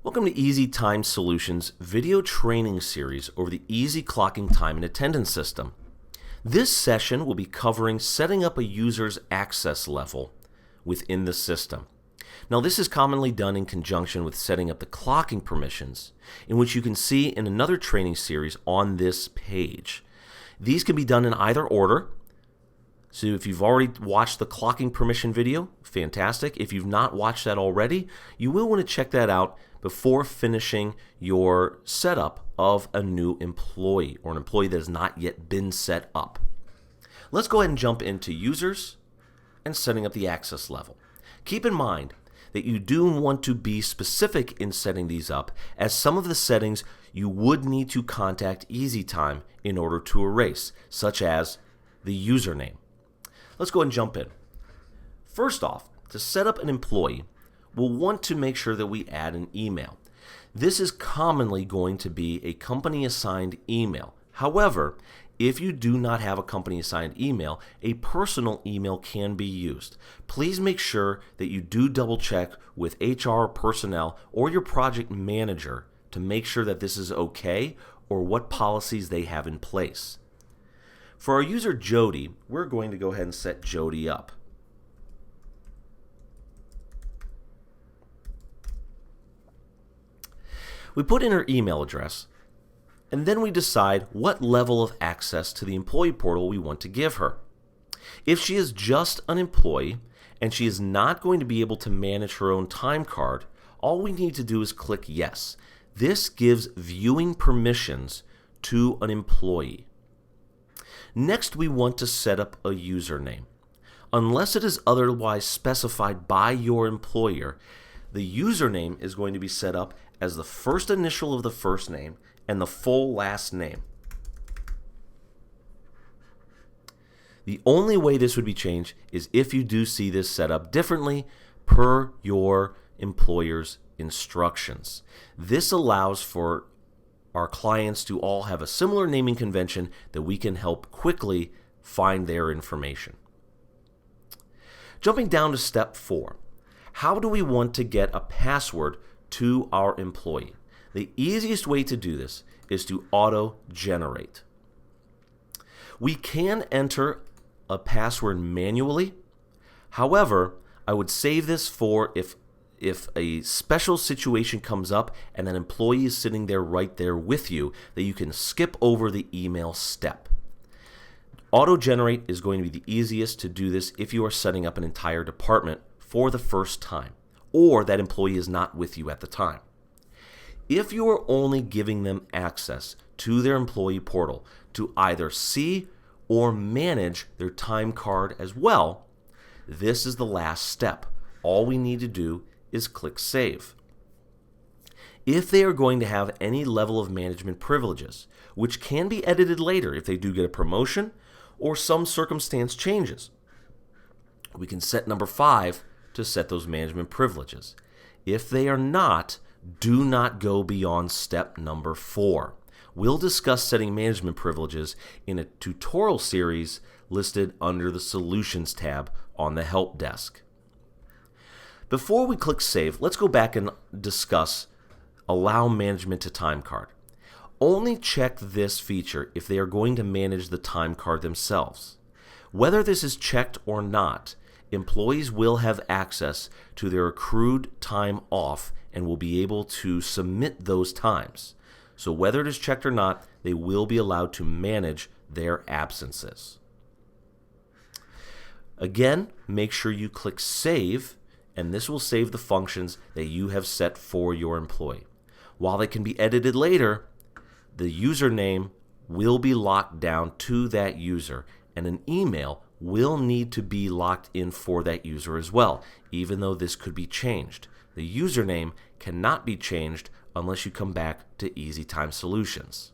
Welcome to Easy Time Solutions video training series over the Easy Clocking Time and Attendance System. This session will be covering setting up a user's access level within the system. Now, this is commonly done in conjunction with setting up the clocking permissions, in which you can see in another training series on this page. These can be done in either order. So if you've already watched the clocking permission video, fantastic. If you've not watched that already, you will want to check that out before finishing your setup of a new employee or an employee that has not yet been set up. Let's go ahead and jump into users and setting up the access level. Keep in mind that you do want to be specific in setting these up, as some of the settings you would need to contact EasyTime in order to erase, such as the username. Let's go ahead and jump in. First off, to set up an employee, we'll want to make sure that we add an email. This is commonly going to be a company-assigned email. However, if you do not have a company-assigned email, a personal email can be used. Please make sure that you do double-check with HR personnel or your project manager to make sure that this is okay or what policies they have in place. For our user Jody, we're going to go ahead and set Jody up. We put in her email address, and then we decide what level of access to the employee portal we want to give her. If she is just an employee and she is not going to be able to manage her own time card, all we need to do is click yes. This gives viewing permissions to an employee. Next, we want to set up a username. Unless it is otherwise specified by your employer, the username is going to be set up as the first initial of the first name and the full last name. The only way this would be changed is if you do see this set up differently per your employer's instructions. This allows for our clients to all have a similar naming convention that we can help quickly find their information. Jumping down to step 4. How do we want to get a password to our employee? The easiest way to do this is to auto-generate. We can enter a password manually. However, I would save this for if a special situation comes up and an employee is sitting there right there with you, that you can skip over the email step. Auto-generate is going to be the easiest to do this if you are setting up an entire department for the first time, or that employee is not with you at the time. If you are only giving them access to their employee portal to either see or manage their time card as well, this is the last step. All we need to do is click Save. If they are going to have any level of management privileges, which can be edited later if they do get a promotion or some circumstance changes, we can set number 5 to set those management privileges. If they are not, do not go beyond step number 4. We'll discuss setting management privileges in a tutorial series listed under the Solutions tab on the Help desk. Before we click Save, let's go back and discuss Allow Management to Time Card. Only check this feature if they are going to manage the time card themselves. Whether this is checked or not, employees will have access to their accrued time off and will be able to submit those times. So whether it is checked or not, they will be allowed to manage their absences. Again, make sure you click Save, and this will save the functions that you have set for your employee. While they can be edited later, the username will be locked down to that user, and an email will need to be locked in for that user as well, even though this could be changed. The username cannot be changed unless you come back to Easy Time Solutions.